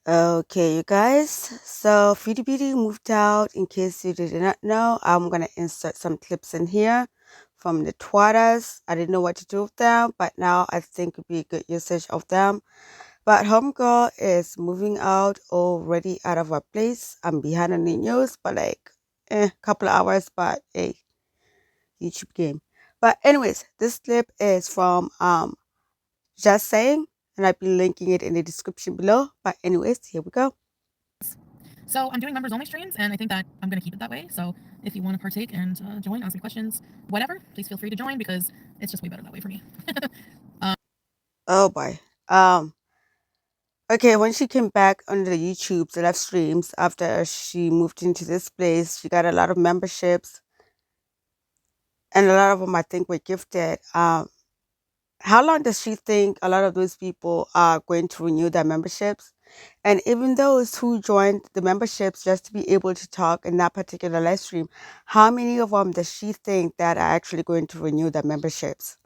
Okay, you guys. So Beauty moved out. In case you did not know, I'm gonna insert some clips in here from the Twitters. I didn't know what to do with them, but now I think it'd be a good usage of them. But Homegirl is moving out already out of our place. I'm behind on the news, but like couple of hours, but hey, YouTube game. But anyways, this clip is from Just Saying, and I'll be linking it in the description below. But anyways, here we go. So I'm doing members only streams, and I think that I'm going to keep it that way. So if you want to partake and join, ask me questions, whatever, please feel free to join because it's just way better that way for me. Oh boy. Um. Okay, when she came back on the YouTube, the live streams after she moved into this place, she got a lot of memberships, and a lot of them I think were gifted. How long does she think a lot of those people are going to renew their memberships? And even those who joined the memberships just to be able to talk in that particular live stream, how many of them does she think that are actually going to renew their memberships?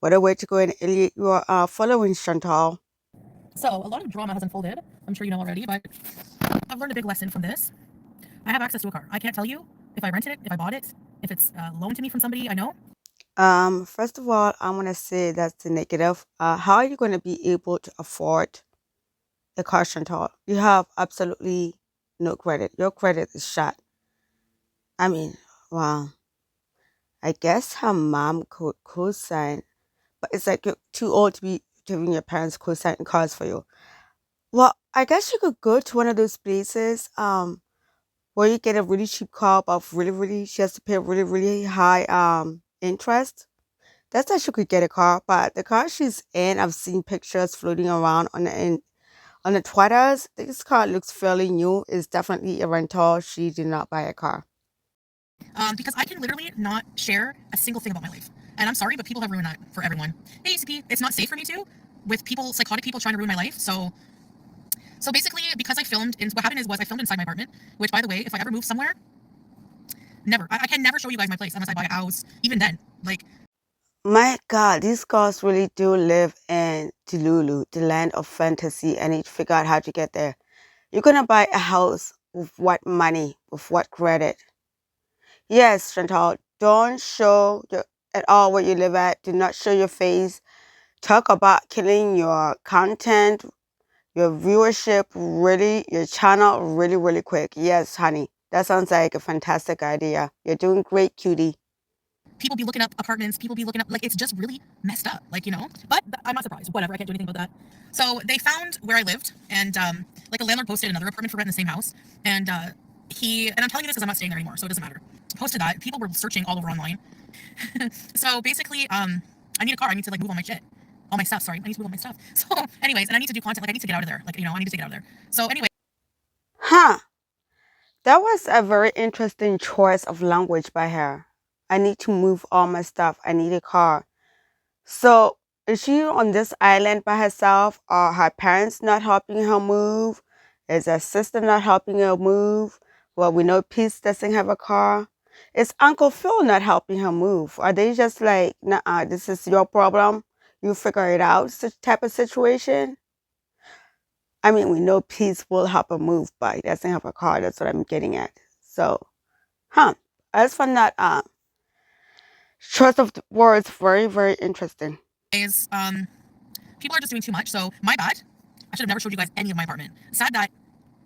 What a way to go and alienate your following, Chantal. So a lot of drama has unfolded. I'm sure you know already, but I've learned a big lesson from this. I have access to a car. I can't tell you if I rented it, if I bought it, if it's loaned to me from somebody I know. First of all, I want to say that's the negative. How are you going to be able to afford a car, Chantal? You have absolutely no credit. Your credit is shot. I mean, wow. I guess her mom could co-sign, but it's like you're too old to be giving your parents co-sign cars for you. Well, I guess you could go to one of those places, where you get a really cheap car, but really, she has to pay really high, interest. That's how she could get a car, but the car she's in, I've seen pictures floating around on the Twitters. This car looks fairly new. It's definitely a rental. She did not buy a car. Because I can literally not share a single thing about my life. And I'm sorry, but people have ruined that for everyone. Hey, ACP, it's not safe for me to, with people, psychotic people trying to ruin my life. So basically, because I filmed, what happened was I filmed inside my apartment, which, by the way, if I ever move somewhere, never, I can never show you guys my place unless I buy a house. Even then, like, My God, these girls really do live in Delulu, the land of fantasy, and need to figure out how to get there. You're gonna buy a house with what money, with what credit? Yes, Chantal, don't show at all where you live at. Do not show your face. Talk about killing your content, your viewership, really, your channel really quick. Yes, honey, that sounds like a fantastic idea. You're doing great, cutie. people be looking up apartments, people be looking up, like, it's just really messed up, like, you know. But I'm not surprised. Whatever, I can't do anything about that. So they found where I lived, and like a landlord posted another apartment for rent in the same house, and and I'm telling you this because I'm not staying there anymore, so it doesn't matter. Posted that people were searching all over online. So basically, I need a car. I need to like move all my shit, all my stuff. Sorry, I need to move all my stuff. So, anyways, and I need to do content. Like I need to get out of there. Like, you know, I need to get out of there. So anyway. Huh. That was a very interesting choice of language by her. I need to move all my stuff. I need a car. So, is she on this island by herself? Are her parents not helping her move? Is her sister not helping her move? Well, we know Peace doesn't have a car. Is Uncle Phil not helping her move? Are they just like, nah, this is your problem? You figure it out, such type of situation? I mean, we know Peace will help her move, but he doesn't have a car. That's what I'm getting at. So, huh. I just find that choice of the words very interesting. Is people are just doing too much. So my bad. I should have never showed you guys any of my apartment. Sad that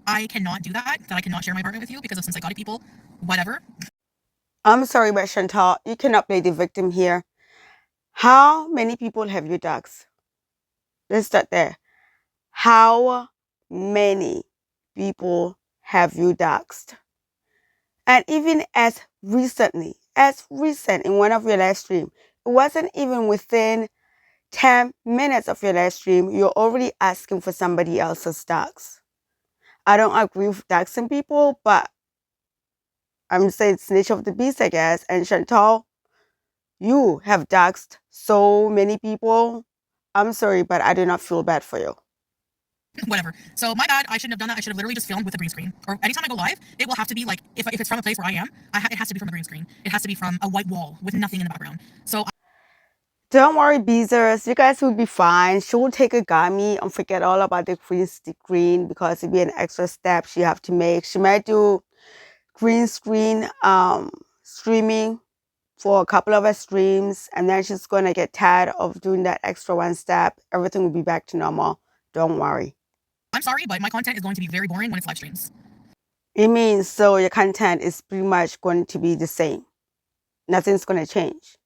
I cannot do that. That I cannot share my apartment with you because of some psychotic people. Whatever. I'm sorry, but Chantal, you cannot play the victim here. How many people have you doxed? Let's start there. How many people have you doxed? And even as recent in one of your live stream, it wasn't even within 10 minutes of your live stream, you're already asking for somebody else's docs. I don't agree with doxing people, but I'm saying it's nature of the beast, I guess. And Chantal, you have doxed so many people. I'm sorry, but I do not feel bad for you. Whatever. So my bad. I shouldn't have done that. I should have literally just filmed with a green screen. Or anytime I go live, it will have to be like if it's from a place where I am, it has to be from a green screen. It has to be from a white wall with nothing in the background. So Don't worry, Beezers. You guys will be fine. She will take a gummy and forget all about the green because it'll be an extra step she have to make. She might do green screen streaming for a couple of her streams, and then she's gonna get tired of doing that extra one step. Everything will be back to normal. Don't worry. I'm sorry, but my content is going to be very boring when it's live streams. It means so your content is pretty much going to be the same. Nothing's gonna change.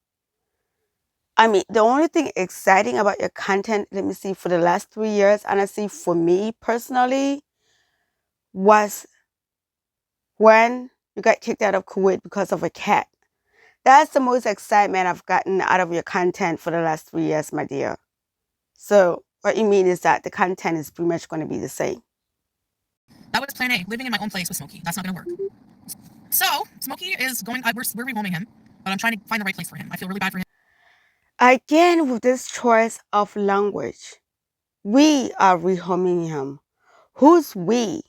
I mean, the only thing exciting about your content, let me see, for the last 3 years, honestly, for me personally, was when you got kicked out of Kuwait because of a cat. That's the most excitement I've gotten out of your content for the last 3 years, my dear. So what you mean is that the content is pretty much going to be the same. That was plan A, living in my own place with Smokey. That's not going to work. So, Smokey is going, we're rehoming him, but I'm trying to find the right place for him. I feel really bad for him. Again, with this choice of language, we are rehoming him. Who's we?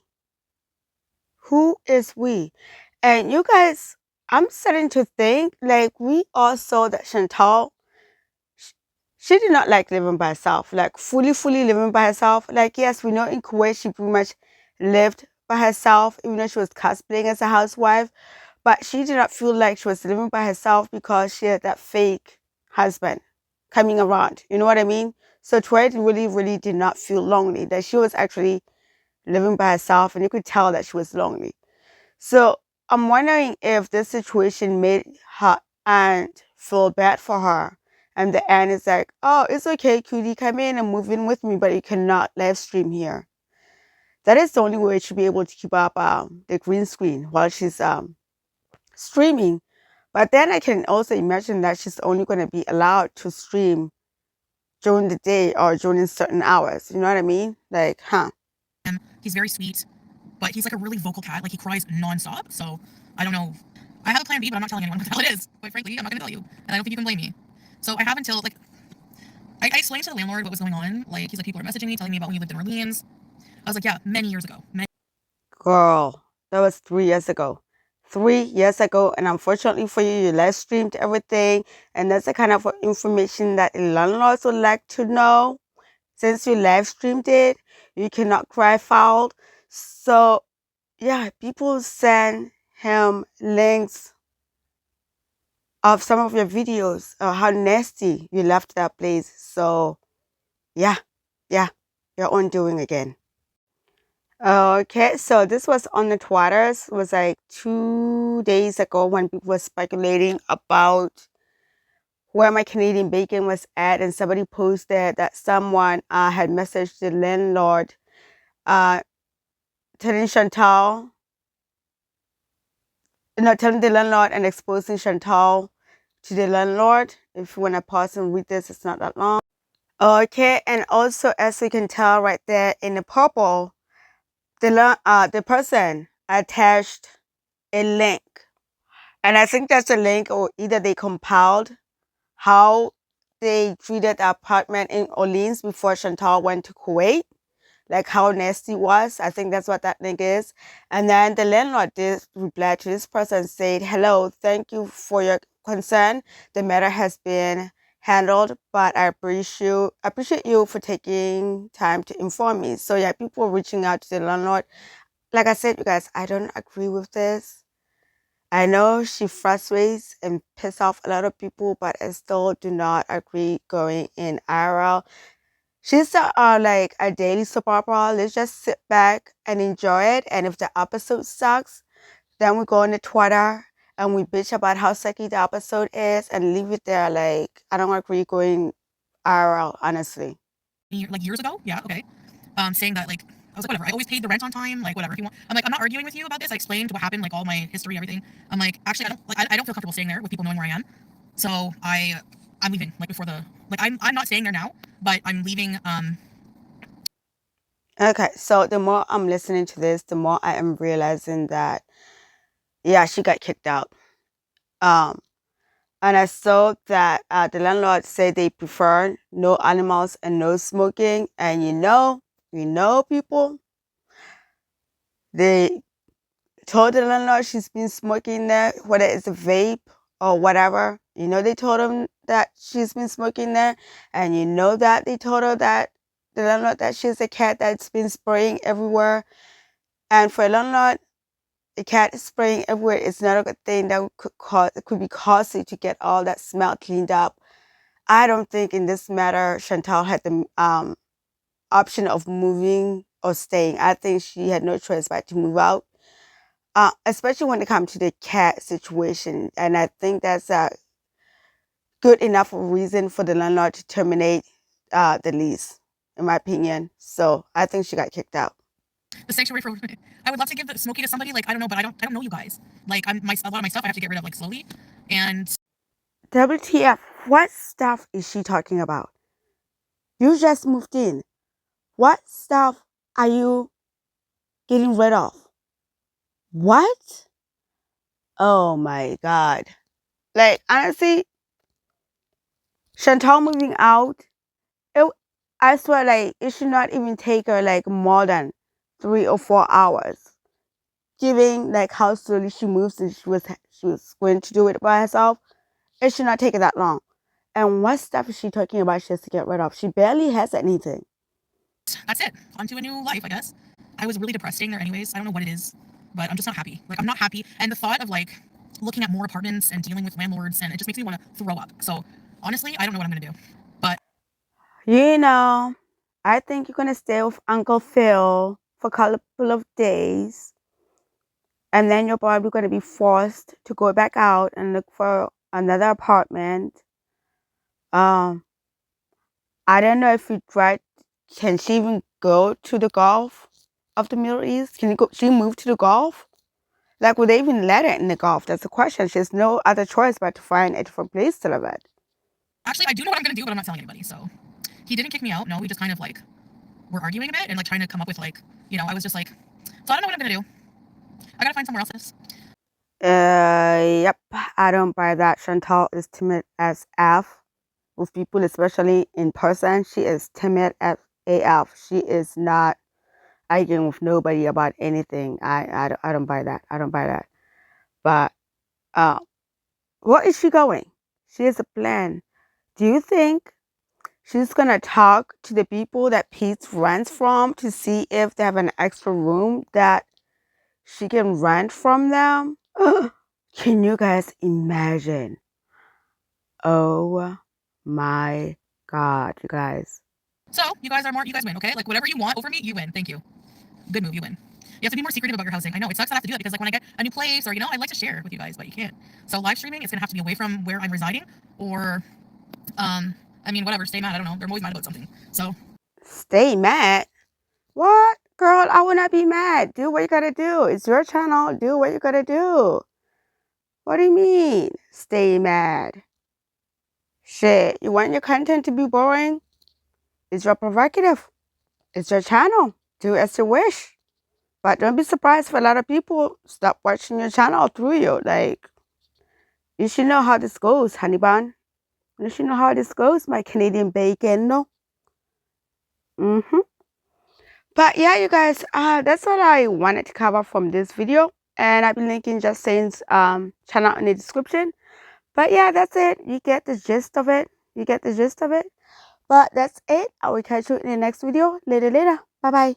Who is we? And you guys, I'm starting to think like we all saw that Chantal, she did not like living by herself, like fully living by herself. Like, yes, we know in Kuwait she pretty much lived by herself, even though she was cosplaying as a housewife. But she did not feel like she was living by herself because she had that fake husband coming around. You know what I mean? So Troy really did not feel lonely, that she was actually living by herself, and you could tell that she was lonely. So I'm wondering if this situation made her aunt feel bad for her. And the aunt is like, oh, it's okay, cutie, come in and move in with me, but you cannot live stream here. That is the only way she'll be able to keep up the green screen while she's streaming. But then I can also imagine that she's only going to be allowed to stream during the day or during certain hours. You know what I mean? Like, huh? He's very sweet, but he's like a really vocal cat. Like he cries nonstop. So I don't know. I have a plan B, but I'm not telling anyone what the hell it is. Quite frankly, I'm not going to tell you, and I don't think you can blame me. So I have until like I explained to the landlord what was going on. Like he's like, people are messaging me telling me about when you lived in Orleans. I was like, yeah, many years ago. Girl, that was 3 years ago. 3 years ago, and unfortunately for you, you live streamed everything, and that's the kind of information that the landlords would like to know. Since you live streamed it, you cannot cry foul. So yeah, people send him links of some of your videos, how nasty you left that place. So yeah, your own doing again. Okay, so this was on the Twitters. It was like 2 days ago when people were speculating about where my Canadian bacon was at, and somebody posted that someone had messaged the landlord, uh, telling Chantal, telling the landlord and exposing Chantal to the landlord. If you want to pause and read this, it's not that long. Okay, and also as you can tell right there in the purple, the person attached a link. And I think that's a link, or either they compiled how they treated the apartment in Orleans before Chantal went to Kuwait, like how nasty it was. I think that's what that link is. And then the landlord did reply to this person, said, hello, thank you for your concern. The matter has been handled, but I appreciate you for taking time to inform me. So yeah, people reaching out to the landlord. Like I said, you guys, I don't agree with this. I know she frustrates and pisses off a lot of people, but I still do not agree going in IRL. She's like a daily soap opera. Let's just sit back and enjoy it. And if the episode sucks, then we go on the Twitter and we bitch about how sucky the episode is and leave it there. Like, I don't agree going IRL, honestly. Like years ago, yeah, okay. Saying that like I was like, whatever. I always paid the rent on time. Like whatever. If you want, I'm like, I'm not arguing with you about this. I explained what happened, like all my history, everything. I'm like, actually, I don't like. I don't feel comfortable staying there with people knowing where I am. So I'm leaving. Like before the like I'm not staying there now, but I'm leaving. Okay, so the more I'm listening to this, the more I am realizing that, yeah, she got kicked out. And I saw that the landlord said they prefer no animals and no smoking. And people, they told the landlord she's been smoking there, whether it's a vape or whatever. You know they told him that she's been smoking there, and you know that they told her that the landlord that she's a cat that's been spraying everywhere. And for a landlord, a cat is spraying everywhere. It's not a good thing. That could be costly to get all that smell cleaned up. I don't think in this matter Chantal had the option of moving or staying. I think she had no choice but to move out, especially when it comes to the cat situation. And I think that's a good enough reason for the landlord to terminate the lease, in my opinion. So I think she got kicked out. The sanctuary for I would love to give the Smokey to somebody. Like I don't know, but I don't know you guys. Like a lot of my stuff I have to get rid of like slowly. And WTF? What stuff is she talking about? You just moved in. What stuff are you getting rid of? What? Oh my God. Like, honestly, Chantal moving out, it, I swear, like, it should not even take her, like, more than 3 or 4 hours. Given, like, how slowly she moves and she was going to do it by herself, it should not take her that long. And what stuff is she talking about she has to get rid of? She barely has anything. that's it. On to a new life, I guess. I was really depressed staying there anyways. I don't know what it is, but I'm just not happy. Like I'm not happy. And the thought of like looking at more apartments and dealing with landlords and it just makes me want to throw up. So honestly, I don't know what I'm gonna do. But You know, I think you're going to stay with Uncle Phil for a couple of days. And then you're probably going to be forced to go back out and look for another apartment. Um, I don't know if you tried. Can she even go to the Gulf of the Middle East? Can you go? She move to the Gulf? Like, would they even let her in the Gulf? That's the question. She has no other choice but to find a different place to live at. actually, I do know what I'm gonna do, but I'm not telling anybody. So he didn't kick me out. No, we just kind of like were arguing a bit and like trying to come up with like I was just like, so I don't know what I'm gonna do. I gotta find somewhere else. Yep. I don't buy that. Chantal is timid as F with people, especially in person. She is timid as AF. She is not arguing with nobody about anything. I don't buy that. I don't buy that. But uh, where is she going? She has a plan. Do you think she's gonna talk to the people that Pete rents from to see if they have an extra room that she can rent from them? Can you guys imagine? Oh my God, you guys. So you guys win, okay? Like whatever you want over me, you win. Thank you. Good move, you win. You have to be more secretive about your housing. I know it sucks that I have to do it because like when I get a new place or I like to share with you guys, but you can't. So live streaming is gonna have to be away from where I'm residing, or I mean whatever. Stay mad. I don't know. They're always mad about something. So Stay mad? What? Girl, I would not be mad. Do what you gotta do. It's your channel. Do what you gotta do. What do you mean? Stay mad. Shit, you want your content to be boring? It's your prerogative. It's your channel. Do as you wish. But don't be surprised if a lot of people stop watching your channel through you. Like, you should know how this goes, honey bun. You should know how this goes, my Canadian bacon. No. Mm-hmm. But yeah, you guys, that's what I wanted to cover from this video. And I'll be linking Just Sayin's channel in the description. But yeah, that's it. You get the gist of it. You get the gist of it. But that's it. I will catch you in the next video. Later, later. Bye-bye.